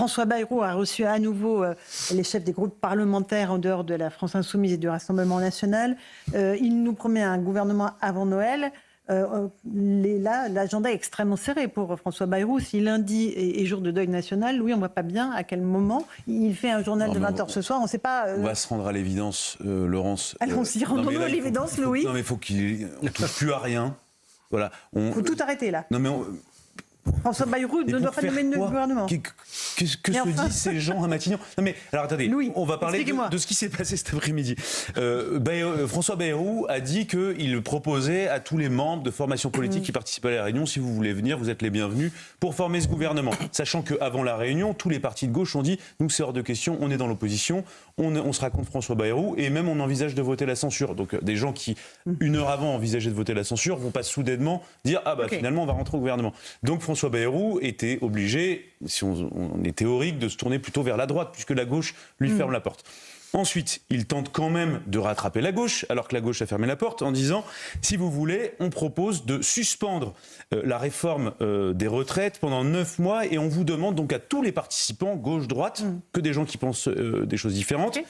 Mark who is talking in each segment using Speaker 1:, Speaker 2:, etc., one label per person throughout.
Speaker 1: François Bayrou a reçu à nouveau les chefs des groupes parlementaires en dehors de la France Insoumise et du Rassemblement National. Il nous promet un gouvernement avant Noël. Là, l'agenda est extrêmement serré pour François Bayrou. Si lundi est jour de deuil national, oui, on ne voit pas bien à quel moment. Il fait un journal de 20h ce soir, on ne sait pas...
Speaker 2: On va se rendre à l'évidence, Laurence.
Speaker 1: Allons-y, rendons-nous à l'évidence, Louis.
Speaker 2: Non, mais il faut qu'on ne touche plus à rien. Voilà.
Speaker 1: Il faut tout arrêter, là.
Speaker 2: Non, mais
Speaker 1: François Bayrou ne doit pas nommer de gouvernement.
Speaker 2: Que se disent ces gens à Matignon? Non mais alors attendez,
Speaker 1: Louis,
Speaker 2: on va parler de ce qui s'est passé cet après-midi. François Bayrou a dit qu'il proposait à tous les membres de formations politiques qui participent à la réunion, si vous voulez venir, vous êtes les bienvenus pour former ce gouvernement. Sachant qu'avant la réunion, tous les partis de gauche ont dit nous c'est hors de question, on est dans l'opposition, on se raconte François Bayrou et même on envisage de voter la censure. Donc des gens qui une heure avant envisageaient de voter la censure vont pas soudainement dire finalement on va rentrer au gouvernement. Donc François Bayrou était obligé, si on est théorique, de se tourner plutôt vers la droite, puisque la gauche lui ferme la porte. Ensuite, il tente quand même de rattraper la gauche, alors que la gauche a fermé la porte, en disant, si vous voulez, on propose de suspendre la réforme des retraites pendant 9 mois, et on vous demande donc à tous les participants, gauche-droite, que des gens qui pensent des choses différentes,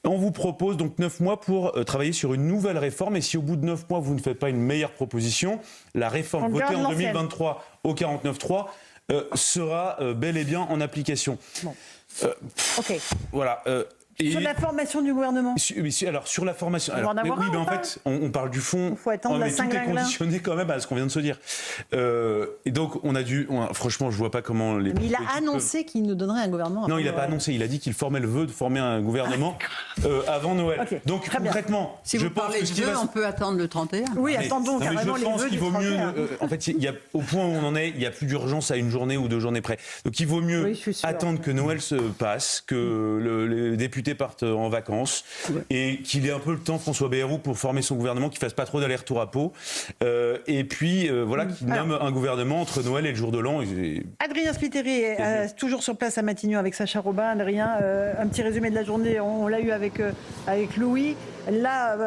Speaker 2: on vous propose donc 9 mois pour travailler sur une nouvelle réforme, et si au bout de 9 mois, vous ne faites pas une meilleure proposition, la réforme votée en 2023 au 49.3 sera bel et bien en application.
Speaker 1: Bon.
Speaker 2: Voilà.
Speaker 1: Sur la formation du gouvernement.
Speaker 2: Alors sur la formation,
Speaker 1: en
Speaker 2: fait, on parle du fond.
Speaker 1: Il faut attendre la
Speaker 2: tout est conditionné quand même à ce qu'on vient de se dire. Et donc franchement, je vois pas comment les.
Speaker 1: Mais il a annoncé qu'il nous donnerait un gouvernement.
Speaker 2: Non, il n'a pas annoncé. Il a dit qu'il formait le vœu de former un gouvernement avant Noël.
Speaker 1: Okay.
Speaker 2: Donc concrètement,
Speaker 3: si vous parlez de vœux, on peut attendre le 31.
Speaker 1: Oui, attendons carrément les vœux du 31.
Speaker 2: En fait, au point où on en est, il n'y a plus d'urgence à une journée ou 2 journées près. Donc il vaut mieux attendre que Noël se passe, que les députés partent en vacances et qu'il ait un peu le temps, François Bayrou, pour former son gouvernement, qu'il fasse pas trop d'aller-retour à Pau et puis qu'il nomme un gouvernement entre Noël et le jour de l'an.
Speaker 1: Adrien Spiteri est toujours sur place à Matignon avec Sacha Robin. Adrien, un petit résumé de la journée, on l'a eu avec Louis. Là,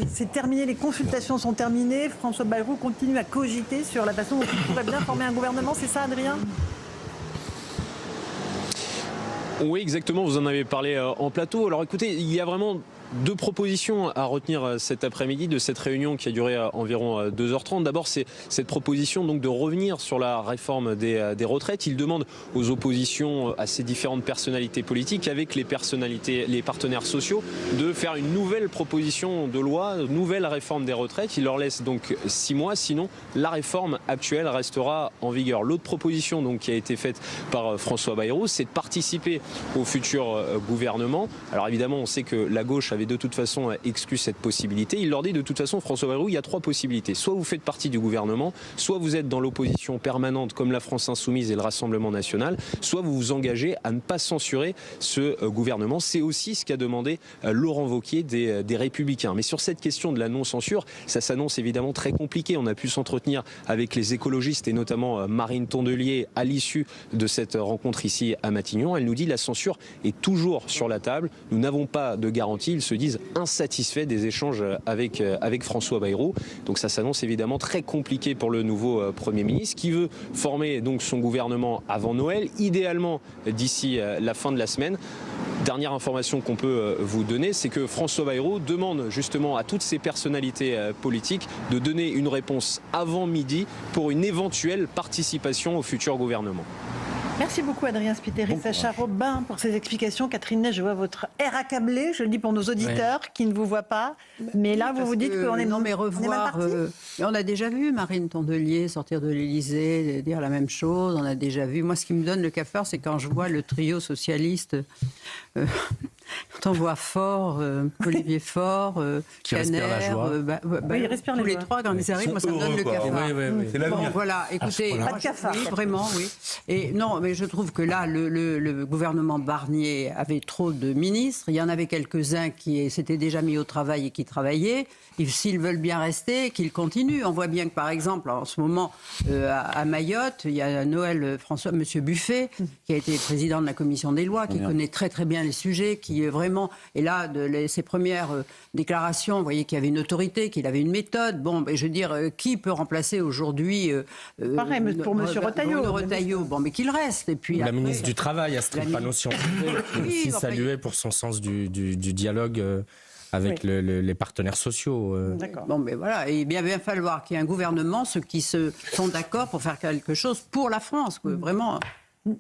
Speaker 1: c'est terminé, les consultations sont terminées. François Bayrou continue à cogiter sur la façon dont il pourrait bien former un gouvernement, c'est ça, Adrien ?
Speaker 4: Oui, exactement, vous en avez parlé en plateau. Alors écoutez, il y a vraiment 2 propositions à retenir cet après-midi de cette réunion qui a duré environ 2h30. D'abord, c'est cette proposition donc de revenir sur la réforme des retraites. Il demande aux oppositions, à ces différentes personnalités politiques, avec les partenaires sociaux, de faire une nouvelle proposition de loi, une nouvelle réforme des retraites. Il leur laisse donc 6 mois, sinon la réforme actuelle restera en vigueur. L'autre proposition donc qui a été faite par François Bayrou, c'est de participer au futur gouvernement. Alors évidemment, on sait que la gauche avait de toute façon exclu cette possibilité. Il leur dit de toute façon, François Bayrou, il y a 3 possibilités. Soit vous faites partie du gouvernement, soit vous êtes dans l'opposition permanente comme la France Insoumise et le Rassemblement National, soit vous vous engagez à ne pas censurer ce gouvernement. C'est aussi ce qu'a demandé Laurent Wauquiez des Républicains. Mais sur cette question de la non-censure, ça s'annonce évidemment très compliqué. On a pu s'entretenir avec les écologistes et notamment Marine Tondelier à l'issue de cette rencontre ici à Matignon. Elle nous dit la censure est toujours sur la table. Nous n'avons pas de garantie. Ils se disent insatisfaits des échanges avec François Bayrou. Donc ça s'annonce évidemment très compliqué pour le nouveau Premier ministre qui veut former donc son gouvernement avant Noël, idéalement d'ici la fin de la semaine. Dernière information qu'on peut vous donner, c'est que François Bayrou demande justement à toutes ces personnalités politiques de donner une réponse avant midi pour une éventuelle participation au futur gouvernement.
Speaker 1: Merci beaucoup Adrien Spiteri, Sacha Robin pour ces explications. Catherine Ney, je vois votre air accablé, je le dis pour nos auditeurs qui ne vous voient pas, mais là vous dites qu'on est
Speaker 3: non mais revoir, on a déjà vu Marine Tondelier sortir de l'Élysée, dire la même chose, on a déjà vu. Moi ce qui me donne le cafard, c'est quand je vois le trio socialiste, quand on voit Faure, Olivier Faure, Caner,
Speaker 1: ils respirent
Speaker 3: tous les 3 quand ils arrivent, moi ça me donne le cafard.
Speaker 2: C'est l'avenir.
Speaker 3: Bon, voilà, écoutez,
Speaker 1: pas de cafard.
Speaker 3: Oui, vraiment, oui. Et non, mais je trouve que là, le gouvernement Barnier avait trop de ministres. Il y en avait quelques-uns qui s'étaient déjà mis au travail et qui travaillaient. S'ils veulent bien rester, qu'ils continuent. On voit bien que, par exemple, en ce moment, à Mayotte, il y a Noël François, Monsieur Buffet, qui a été président de la commission des lois, qui connaît très très bien les sujets, qui est vraiment... Et là, ses premières déclarations, vous voyez qu'il y avait une autorité, qu'il avait une méthode. Bon, je veux dire, qui peut remplacer aujourd'hui...
Speaker 1: Pareil, pour Monsieur Retailleau.
Speaker 3: Bon, mais qu'il reste. reste. Et puis
Speaker 5: La
Speaker 3: après,
Speaker 5: ministre du Travail, Astrid Panosyan, aussi saluée pour son sens du dialogue avec les partenaires sociaux.
Speaker 1: D'accord.
Speaker 3: Bon, mais voilà, et bien falloir qu'il y ait un gouvernement, ceux qui se sont d'accord pour faire quelque chose pour la France, quoi, vraiment.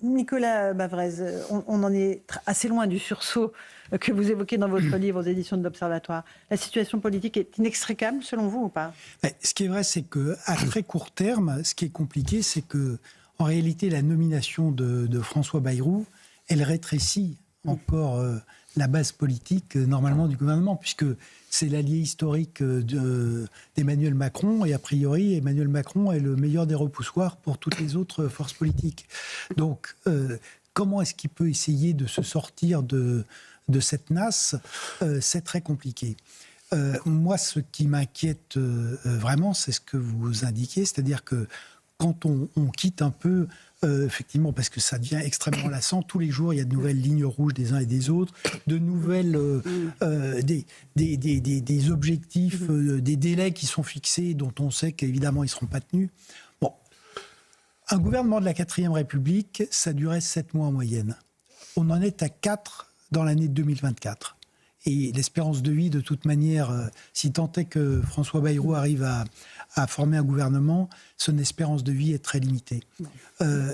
Speaker 1: Nicolas Bavrez, on en est assez loin du sursaut que vous évoquez dans votre livre aux éditions de l'Observatoire. La situation politique est inextricable selon vous ou pas?
Speaker 6: Ce qui est vrai, c'est qu'à très court terme, ce qui est compliqué, c'est que en réalité, la nomination de François Bayrou, elle rétrécit encore la base politique normalement du gouvernement, puisque c'est l'allié historique d'Emmanuel Macron, et a priori, Emmanuel Macron est le meilleur des repoussoirs pour toutes les autres forces politiques. Donc, comment est-ce qu'il peut essayer de se sortir de cette nasse? C'est très compliqué. Moi, ce qui m'inquiète vraiment, c'est ce que vous indiquez, c'est-à-dire que quand on quitte un peu, effectivement, parce que ça devient extrêmement lassant, tous les jours, il y a de nouvelles lignes rouges des uns et des autres, de nouvelles, des objectifs, des délais qui sont fixés, dont on sait qu'évidemment, ils ne seront pas tenus. Bon, un gouvernement de la 4e République, ça durait 7 mois en moyenne. On en est à 4 dans l'année 2024. Et l'espérance de vie, de toute manière, si tant est que François Bayrou arrive à former un gouvernement, son espérance de vie est très limitée.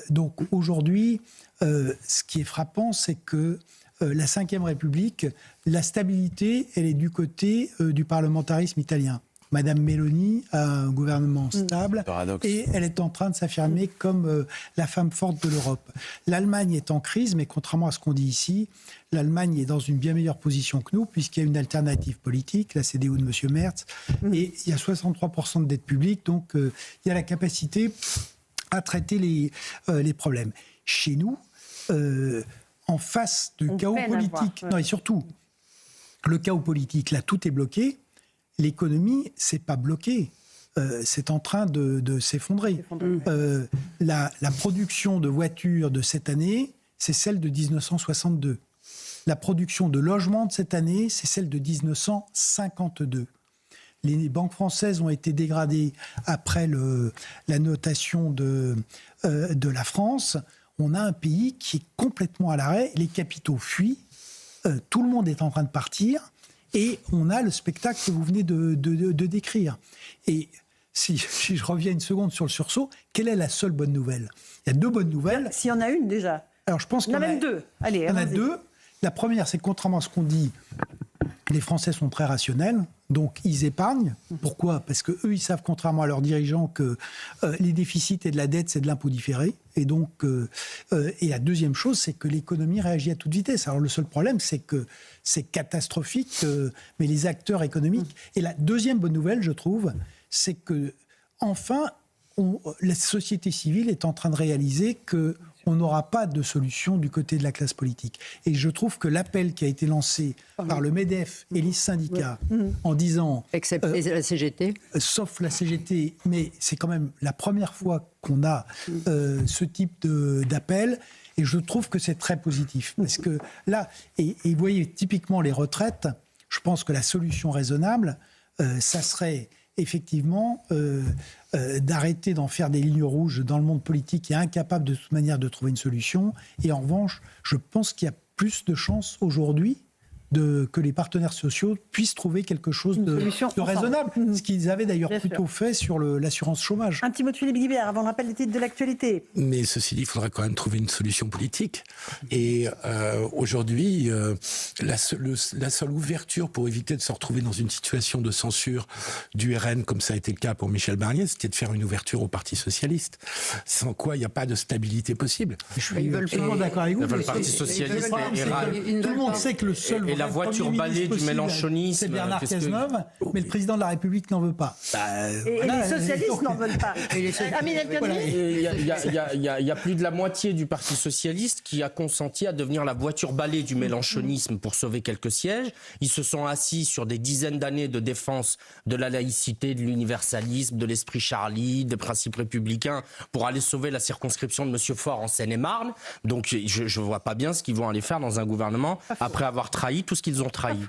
Speaker 6: Donc aujourd'hui, ce qui est frappant, c'est que la 5e République, la stabilité, elle est du côté du parlementarisme italien. Madame Meloni a un gouvernement stable et elle est en train de s'affirmer comme la femme forte de l'Europe. L'Allemagne est en crise, mais contrairement à ce qu'on dit ici, l'Allemagne est dans une bien meilleure position que nous, puisqu'il y a une alternative politique, la CDU de M. Merz, et il y a 63% de dette publique, donc il y a la capacité à traiter les problèmes. Chez nous, en face de chaos politique, non, et surtout, le chaos politique, là, tout est bloqué. L'économie, c'est pas bloqué. C'est en train de s'effondrer. La production de voitures de cette année, c'est celle de 1962. La production de logements de cette année, c'est celle de 1952. Les banques françaises ont été dégradées après la notation de la France. On a un pays qui est complètement à l'arrêt. Les capitaux fuient. Tout le monde est en train de partir. Et on a le spectacle que vous venez de décrire. Et si je reviens une seconde sur le sursaut, quelle est la seule bonne nouvelle? Il y a 2 bonnes nouvelles.
Speaker 1: S'il y en a une déjà.
Speaker 6: Alors je pense qu'il y en a
Speaker 1: même 2. Allez,
Speaker 6: il y en a 2. La première, c'est que contrairement à ce qu'on dit, les Français sont très rationnels, donc ils épargnent. Pourquoi? Parce qu'eux, ils savent, contrairement à leurs dirigeants, que les déficits et de la dette, c'est de l'impôt différé. Et donc, et la deuxième chose, c'est que l'économie réagit à toute vitesse. Alors le seul problème, c'est que c'est catastrophique, mais les acteurs économiques... Et la deuxième bonne nouvelle, je trouve, c'est que enfin, la société civile est en train de réaliser que on n'aura pas de solution du côté de la classe politique. Et je trouve que l'appel qui a été lancé par le MEDEF et les syndicats en disant...
Speaker 3: Excepté la CGT.
Speaker 6: Sauf la CGT, mais c'est quand même la première fois qu'on a ce type d'appel. Et je trouve que c'est très positif. Parce que là, et vous voyez, typiquement les retraites, je pense que la solution raisonnable, ça serait effectivement d'arrêter d'en faire des lignes rouges dans le monde politique qui est incapable de toute manière de trouver une solution. Et en revanche, je pense qu'il y a plus de chances aujourd'hui que les partenaires sociaux puissent trouver quelque chose de raisonnable. Ce qu'ils avaient d'ailleurs plutôt fait sur l'assurance chômage.
Speaker 1: Un petit mot de Philippe Guibert avant le rappel des titres de l'actualité.
Speaker 7: Mais ceci dit, il faudra quand même trouver une solution politique. Et aujourd'hui, la seule ouverture pour éviter de se retrouver dans une situation de censure du RN, comme ça a été le cas pour Michel Barnier, c'était de faire une ouverture au Parti socialiste. Sans quoi, il n'y a pas de stabilité possible.
Speaker 6: Je suis absolument d'accord avec vous.
Speaker 5: Le Parti socialiste
Speaker 6: tout le monde sait que le seul
Speaker 5: la voiture balai du mélenchonisme,
Speaker 6: c'est Bernard Cazeneuve, mais le président de la République n'en veut pas.
Speaker 1: Et les socialistes n'en veulent pas.
Speaker 5: Il y a plus de la moitié du Parti socialiste qui a consenti à devenir la voiture balai du mélenchonisme pour sauver quelques sièges. Ils se sont assis sur des dizaines d'années de défense de la laïcité, de l'universalisme, de l'esprit Charlie, des principes républicains pour aller sauver la circonscription de M. Faure en Seine-et-Marne. Donc je ne vois pas bien ce qu'ils vont aller faire dans un gouvernement après avoir trahi tout ce qu'ils ont trahi.